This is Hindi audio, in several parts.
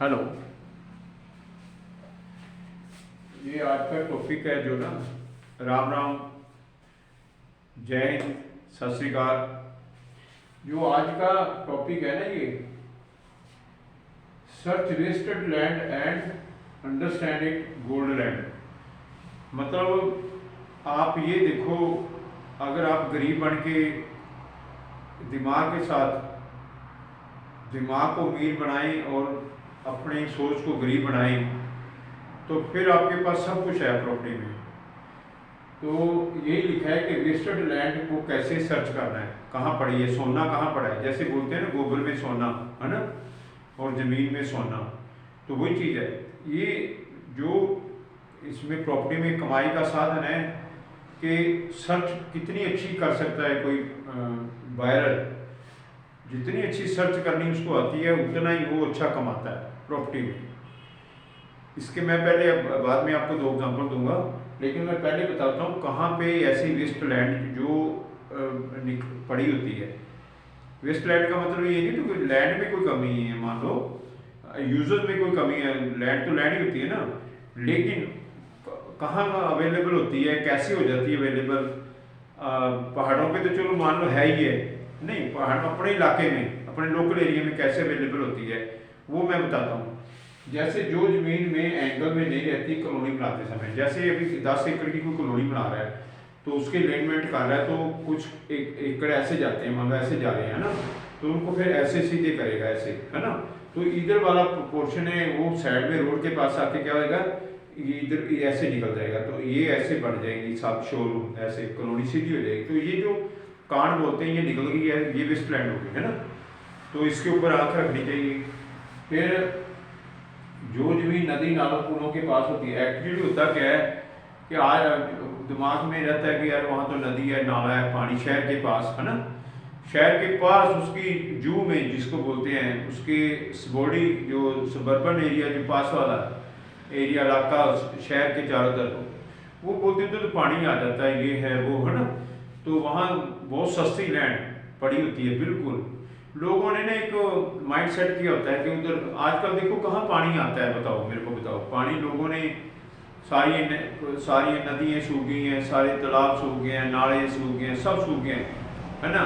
हेलो। ये आज का टॉपिक है जो ना, राम राम, जय हिंद, सत श्री अकाल। जो आज का टॉपिक है ना, ये search wasted land and understanding gold land. मतलब आप ये देखो, अगर आप गरीब बन के दिमाग के साथ दिमाग को अमीर बनाएं और अपनी सोच को गरीब बनाएं, तो फिर आपके पास सब कुछ है प्रॉपर्टी में। तो यही लिखा है कि वेस्टेड लैंड को कैसे सर्च करना है, कहाँ पड़ी है, सोना कहाँ पड़ा है। जैसे बोलते हैं ना, गोबर में सोना है ना, और ज़मीन में सोना, तो वही चीज़ है। ये जो इसमें प्रॉपर्टी में कमाई का साधन है कि सर्च कितनी अच्छी कर सकता है कोई बायर। जितनी अच्छी सर्च करनी उसको आती है, उतना ही वो अच्छा कमाता है प्रॉपर्टी में। इसके मैं पहले बाद में आपको 2 एग्जांपल दूंगा, लेकिन मैं पहले बताता हूँ कहाँ पे ऐसी वेस्ट लैंड जो पड़ी होती है। वेस्ट लैंड का मतलब ये नहीं तो लैंड में कोई कमी है, मान लो यूजर में कोई कमी है, लैंड तो लैंड ही होती है ना, लेकिन कहाँ अवेलेबल होती है, कैसे हो जाती है अवेलेबल। पहाड़ों पे तो चलो मान लो है ही है, नहीं पहाड़ अपने इलाके में, अपने लोकल एरिया में कैसे अवेलेबल होती है वो मैं बताता हूँ। जैसे जो ज़मीन में एंगल में नहीं रहती कॉलोनी बनाते समय, जैसे अभी 10 एकड़ की कोई कॉलोनी बना रहा है तो उसके अलाइनमेंट कर रहा है, तो कुछ एकड़ ऐसे जाते हैं, मतलब ऐसे जा रहे हैं ना, तो उनको फिर ऐसे सीधे करेगा, ऐसे है ना। तो इधर वाला पोर्शन है वो साइड में रोड के पास आके क्या होगा, ये इधर ऐसे निकल जाएगा, तो ये ऐसे बन जाएगी सब शोरूम, ऐसे कॉलोनी सीधी हो जाएगी। तो ये जो कांड बोलते हैं ये निकल गई है, ये वेस्ट लैंड हो गई है ना। तो इसके ऊपर आंख रखनी चाहिए। फिर जो जमीन नदी नालों पुलों के पास होती है, एक्चुअली होता क्या है कि आज दिमाग में रहता है कि यार वहाँ तो नदी है, नाला है, पानी शहर के पास है ना, शहर के पास उसकी जू में जिसको बोलते हैं, उसके बॉडी जो सबर्बन एरिया जो पास वाला एरिया इलाका शहर के चारों तरफ, वो बोलते थे तो पानी आ जाता है, ये है वो है ना। तो वहाँ बहुत सस्ती लैंड पड़ी होती है। बिल्कुल लोगों ने ना एक माइंड सेट किया होता है कि उधर आजकल देखो कहाँ पानी आता है, बताओ मेरे को बताओ। पानी लोगों ने सारी नदियाँ सूख गई हैं, सारे तालाब सूख गए हैं, नाले सूख गए हैं, सब सूख गए हैं है ना।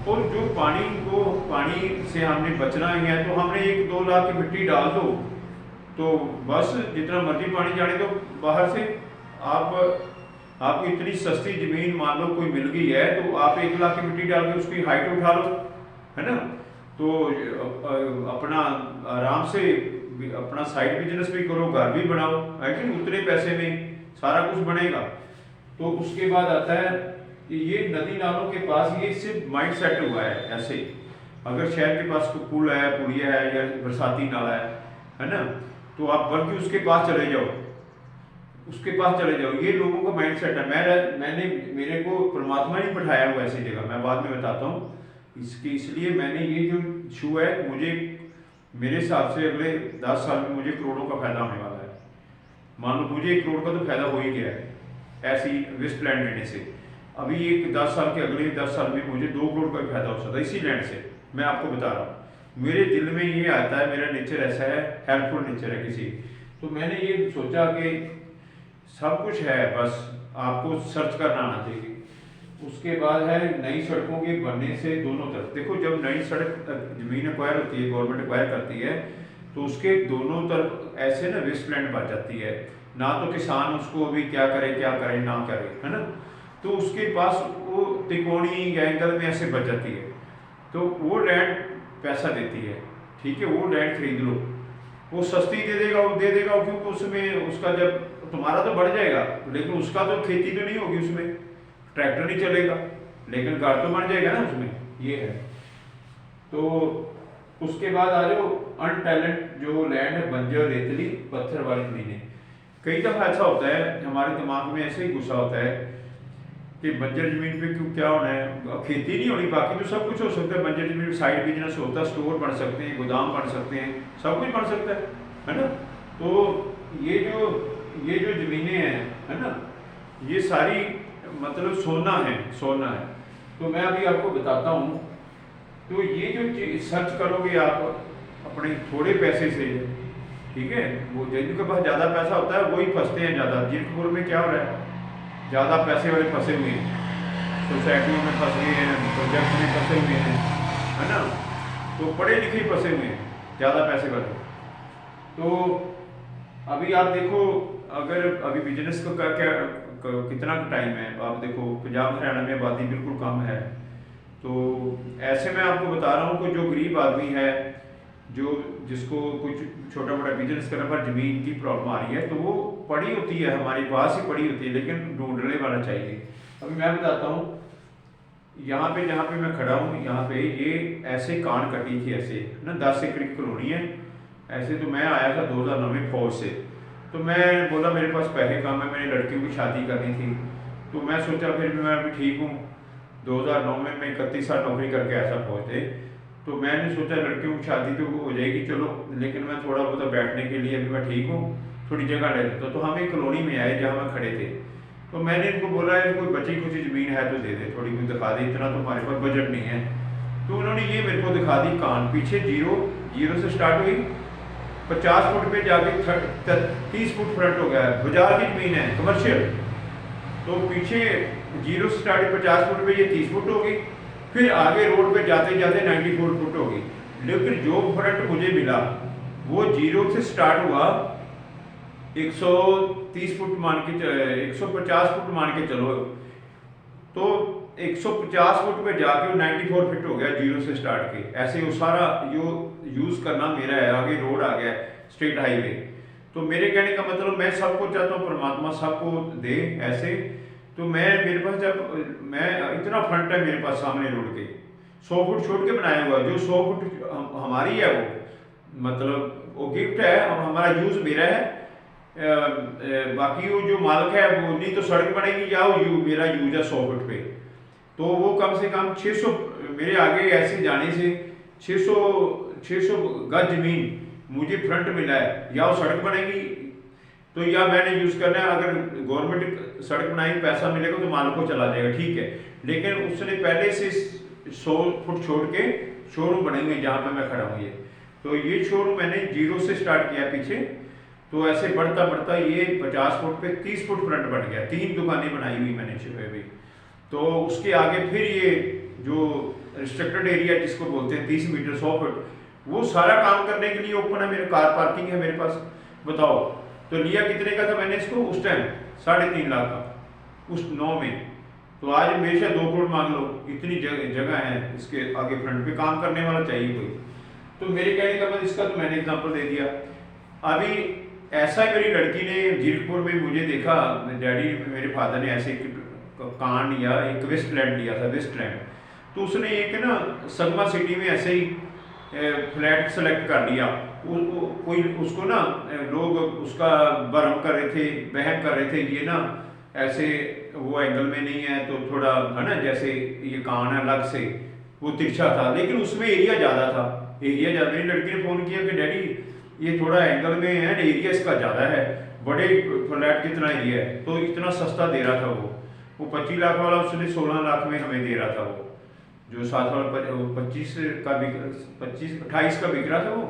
और जो पानी से हमने बचना ही है, तो हमने 1-2 लाख की मिट्टी डाल दो, तो बस जितना मर्जी पानी जाने दो बाहर से। आपको इतनी सस्ती ज़मीन मान लो कोई मिल गई है, तो आप 1 लाख की मिट्टी डाल के उसकी हाइट उठा लो है ना। तो अपना आराम से अपना साइड बिजनेस भी करो, घर भी बनाओ, है कि उतने पैसे में सारा कुछ बनेगा। तो उसके बाद आता है कि ये नदी नालों के पास ये सिर्फ माइंड सेट हुआ है ऐसे। अगर शहर के पास कोई पुल है, पुलिया है या बरसाती नाला है ना, तो आप बल्कि उसके पास चले जाओ, उसके पास चले जाओ। ये लोगों का माइंड सेट है। मेरे को परमात्मा ने बैठाया हुआ ऐसी जगह, मैं बाद में बताता हूँ इसलिए मैंने ये जो इशू है, मुझे मेरे हिसाब से अगले 10 साल में मुझे करोड़ों का फायदा होने वाला है। मान लो मुझे 1 करोड़ का तो फायदा हो ही गया है ऐसी वेस्ट लैंड लेने से। अभी एक 10 साल के अगले 10 साल में मुझे 2 करोड़ का भी फायदा हो सकता है इसी लैंड से। मैं आपको बता रहा हूँ, मेरे दिल में ये आता है, मेरा नेचर ऐसा है, हेल्पफुल नेचर है किसी। तो मैंने ये सोचा कि सब कुछ है, बस आपको सर्च करना आना चाहिए। उसके बाद है नई सड़कों के बनने से दोनों तरफ, देखो जब नई सड़क जमीन एक्वायर होती है, गवर्नमेंट एक्वायर करती है, तो उसके दोनों तरफ ऐसे ना वेस्ट लैंड बच जाती है ना। तो किसान उसको अभी क्या करे ना करे है ना, तो उसके पास वो तिकोनी या एंगल में ऐसे बच जाती है, तो वो लैंड पैसा देती है। ठीक है, वो लैंड खरीद लो, वो सस्ती दे देगा, क्योंकि उसमें उसका जब तुम्हारा तो बढ़ जाएगा, लेकिन उसका तो खेती तो नहीं होगी, उसमें ट्रैक्टर नहीं चलेगा, लेकिन घर तो बन जाएगा ना उसमें, ये है। तो उसके बाद आ जाओ अनटैलेंट जो लैंड है, बंजर रेतली पत्थर वाली जमीनें। कई दफ़ा ऐसा होता है हमारे दिमाग में ऐसे ही गुस्सा होता है कि बंजर जमीन पे क्यों क्या होना है, खेती नहीं होनी, बाकी तो सब कुछ हो सकता है। बंजर जमीन में साइड बिजनेस होता है, स्टोर बन सकते हैं, गोदाम बन सकते हैं, सब कुछ बन सकता है ना। तो ये जो ज़मीनें हैं है ना, ये सारी मतलब सोना है। तो मैं अभी आपको बताता हूँ। तो ये जो सर्च करोगे आप अपने थोड़े पैसे से, ठीक है, वो जिनके पास ज़्यादा पैसा होता है वही फंसते हैं ज़्यादा। जीरकपुर में क्या हो रहा है, ज़्यादा पैसे वाले फंसे हुए हैं, सोसाइटियों में फंस गए हैं, प्रोजेक्ट में फंसे हुए हैं, है ना। तो पढ़े लिखे फंसे हुए हैं ज़्यादा पैसे वाले। तो अभी आप देखो, अगर अभी बिजनेस का क्या कितना टाइम है, आप देखो पंजाब हरियाणा में आबादी बिल्कुल कम है। तो ऐसे में आपको बता रहा हूँ कि जो गरीब आदमी है, जो जिसको कुछ छोटा मोटा बिजनेस करने पर ज़मीन की प्रॉब्लम आ रही है, तो वो पड़ी होती है, हमारे पास ही पड़ी होती है, लेकिन ढूंढने वाला चाहिए। अभी मैं बताता हूँ, यहाँ पे जहाँ पे मैं खड़ा हूँ, यहाँ पे ये ऐसे कान कटी थी, ऐसे ना 10 एकड़ की कॉलोनी है ऐसे। तो मैं आया था 2009 में फौज से, तो मैं बोला मेरे पास पैसे कम है, मैंने लड़कियों की शादी करनी थी। तो मैं सोचा फिर मैं अभी ठीक हूँ, 2009 में मैं 31 साल नौकरी करके ऐसा फौज थे। तो मैंने सोचा लड़कियों की शादी तो हो जाएगी चलो, लेकिन मैं थोड़ा बहुत बैठने के लिए अभी मैं ठीक हूँ, थोड़ी जगह ले लेता। तो हम एक कॉलोनी में आए जहाँ मैं खड़े थे। तो मैंने इनको बोला है कोई बची कुछ ज़मीन है तो दे दे, थोड़ी कोई दिखा दे, इतना तो हमारे पास बजट नहीं है। तो उन्होंने ये मेरे को दिखा दी कान, पीछे जीरो से स्टार्ट हुई, 50 फुट पे जाके 30 फुट फ्रंट हो गया, बाजार की ज़मीन है, कमर्शियल। तो पीछे जीरो से स्टार्ट 50 फुट पे ये 30 फुट हो गई, फिर आगे रोड पे जाते जाते 94 फुट हो गई। लेकिन जो फ्रंट मुझे मिला वो जीरो से स्टार्ट हुआ, 130 फुट मान के 150 फुट मान के चलो, तो 150 फुट पे जाके वो 94 फुट हो गया जीरो से स्टार्ट के। ऐसे वो सारा जो यूज़ करना मेरा है, आगे रोड आ गया स्टेट हाईवे। तो मेरे कहने का मतलब मैं सबको चाहता हूँ परमात्मा सबको दे ऐसे। तो मैं मेरे पास जब मैं इतना फ्रंट है मेरे पास सामने रोड के, 100 फुट छोड़ के बनाया हुआ, जो 100 फुट हमारी है वो मतलब वो गिफ्ट है, हमारा यूज़ मेरा है। बाकी वो जो मालिक है वो नहीं तो सड़क बनेगी या वो मेरा यूज है 100 फुट पे। तो वो कम से कम 600 मेरे आगे ऐसे जाने से 600 गज जमीन मुझे फ्रंट मिला है, या वो सड़क बनेगी तो या मैंने यूज़ करना है। अगर गवर्नमेंट सड़क बनाएगी पैसा मिलेगा तो मालिक को चला जाएगा, ठीक है, लेकिन उसने पहले से 100 फुट छोड़ के शोरूम बनेंगे जहाँ पे मैं खड़ा हूँ। ये तो ये शोरूम मैंने जीरो से स्टार्ट किया पीछे, तो ऐसे बढ़ता बढ़ता ये 50 फुट पे 30 फुट फ्रंट बन गया, 3 दुकानें बनाई हुई मैंने शिवे भी। तो उसके आगे फिर ये जो रिस्ट्रिक्टेड एरिया जिसको बोलते हैं 30 मीटर 100 फुट, वो सारा काम करने के लिए ओपन है, मेरे कार पार्किंग है मेरे पास। बताओ तो लिया कितने का था मैंने इसको उस टाइम, 3.5 लाख का उस 9 में। तो आज हमेशा 2 करोड़ मांग लो, इतनी जगह है इसके आगे फ्रंट पे, काम करने वाला चाहिए कोई। तो मेरे कहने का मतलब इसका तो मैंने एग्जाम्पल दे दिया। अभी ऐसा मेरी लड़की ने जीरकपुर में मुझे देखा, डैडी मेरे फादर ने ऐसे कान या एक वेस्टलैंड लिया था, वेस्टलैंड। तो उसने एक ना संगमा सिटी में ऐसे ही फ्लैट सेलेक्ट कर लिया। कोई उसको ना लोग उसका भरम कर रहे थे, वहम कर रहे थे, ये ना ऐसे वो एंगल में नहीं है तो थोड़ा है ना, जैसे ये कान है अलग से, वो तिरछा था, लेकिन उसमें एरिया ज़्यादा था। एरिया ज़्यादा, मेरी लड़की ने फ़ोन किया कि डैडी ये थोड़ा एंगल में है, एरिया इसका ज़्यादा है, बड़े फ्लैट कितना एरिया है। तो इतना सस्ता दे रहा था वो 25 लाख वाला उसने 16 लाख में हमें दे रहा था। वो जो 7 वाला 25 का 28 का बिक रहा था वो,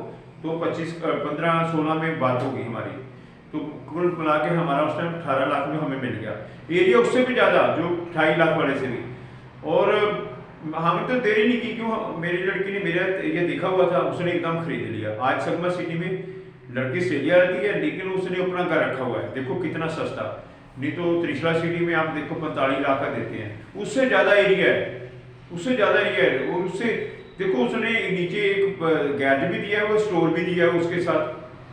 तो 15-16 में बात होगी हमारी। तो कुल मिला के हमारा उस टाइम 18 लाख में हमें मिल गया, एरिया उससे भी ज़्यादा जो 28 लाख वाले से भी। और हमें तो देरी नहीं की, क्यों, मेरी लड़की ने मेरा ये देखा हुआ था, उसने एकदम खरीद लिया। आज संगमा सिटी में लड़की ऑस्ट्रेलिया रहती है, लेकिन उसने अपना घर रखा हुआ है, देखो कितना सस्ता। नहीं तो त्रिशला सिटी में आप देखो 45 लाख का देते हैं, उससे ज़्यादा एरिया है, उससे ज़्यादा एरिया है। और उससे देखो उसने नीचे एक गैरेज भी दिया है, वो स्टोर भी दिया है उसके साथ,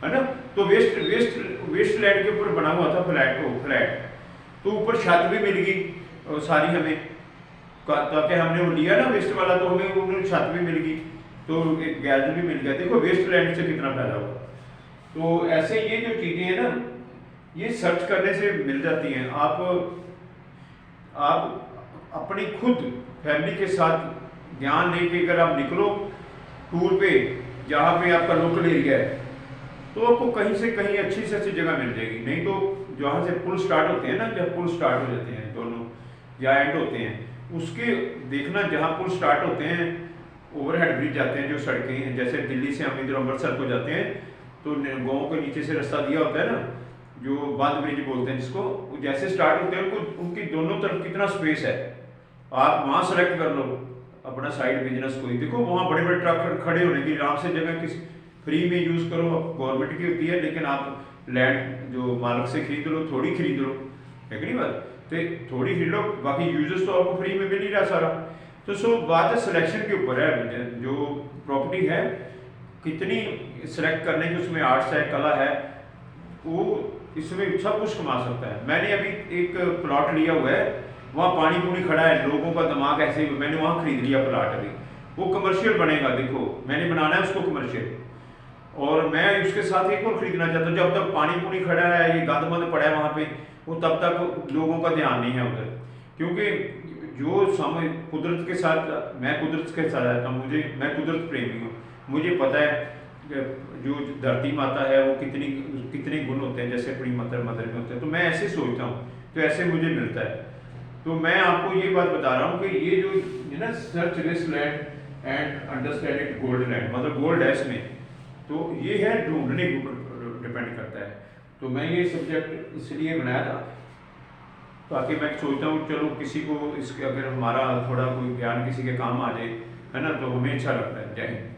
है ना। तो वेस्ट लैंड के ऊपर बना हुआ था फ्लैट, तो ऊपर छत भी मिल गई सारी हमें, ताकि हमने वो लिया ना वेस्ट वाला, तो हमें उन्होंने छत भी मिल गई, तो एक गैरेज भी मिल गया। देखो वेस्ट लैंड से कितना फायदा हुआ। तो ऐसे ये जो चीज़ें हैं ना, ये सर्च करने से मिल जाती हैं। आप अपनी खुद फैमिली के साथ ज्ञान लेके अगर आप निकलो टूर पे, जहाँ पे आपका लोकल एरिया है, तो आपको कहीं से कहीं अच्छी से अच्छी जगह मिल जाएगी। नहीं तो जहाँ से पुल स्टार्ट होते हैं ना, जब पुल स्टार्ट हो जाते हैं दोनों या एंड होते हैं, उसके देखना जहाँ पुल स्टार्ट होते हैं ओवरहेड ब्रिज जाते हैं, जो सड़कें हैं, जैसे दिल्ली से हम इधर अमृतसर को जाते हैं तो गाँव के नीचे से रास्ता दिया होता है ना, जो बंद ब्रिज बोलते हैं जिसको, वो जैसे स्टार्ट होते हैं उनको, उनकी दोनों तरफ कितना स्पेस है, आप वहाँ सेलेक्ट कर लो अपना साइड बिजनेस कोई। देखो वहाँ बड़े बड़े ट्रक खड़े होने की आराम से जगह किस फ्री में यूज़ करो, गवर्नमेंट की होती है, लेकिन आप लैंड जो मालिक से खरीद लो, थोड़ी खरीद लो, है कि नहीं बात, तो थोड़ी खरीद लो, बाकी यूजेस तो आपको फ्री में मिल ही रहा सारा। तो सो बात है सिलेक्शन के ऊपर है, जो प्रॉपर्टी है कितनी सिलेक्ट करने की उसमें आर्ट्स है, कला है, वो इसमें सब कुछ कमा सकता है। मैंने अभी एक प्लॉट लिया हुआ है, वहाँ पानी पूनी खड़ा है, लोगों का दिमाग ऐसे, मैंने वहाँ खरीद लिया प्लॉट अभी, वो कमर्शियल बनेगा, देखो मैंने बनाना है उसको कमर्शियल, और मैं उसके साथ एक और खरीदना चाहता हूँ। जब तक पानी पूनी खड़ा है, ये गंद मंद पड़ा है वहाँ पे, वो तब तक लोगों का ध्यान नहीं है उधर, क्योंकि जो समय कुदरत के साथ, मैं कुदरत के साथ रहता हूँ, मैं कुदरत प्रेमी हूँ, मुझे पता है जो धरती माता है वो कितनी कितने गुण होते हैं, जैसे अपनी मदर में होते हैं, तो मैं ऐसे सोचता हूँ, तो ऐसे मुझे मिलता है। तो मैं आपको ये बात बता रहा हूँ कि ये जो है ना, search this land and understand it gold land, मतलब गोल्ड है इसमें, तो ये है ढूंढने के ऊपर डिपेंड करता है। तो मैं ये सब्जेक्ट इसलिए बनाया था ताकि मैं सोचता हूँ चलो किसी को इसके, अगर हमारा थोड़ा कोई ज्ञान किसी के काम आ जाए, है ना, तो हमें अच्छा लगता है। जय हिंद।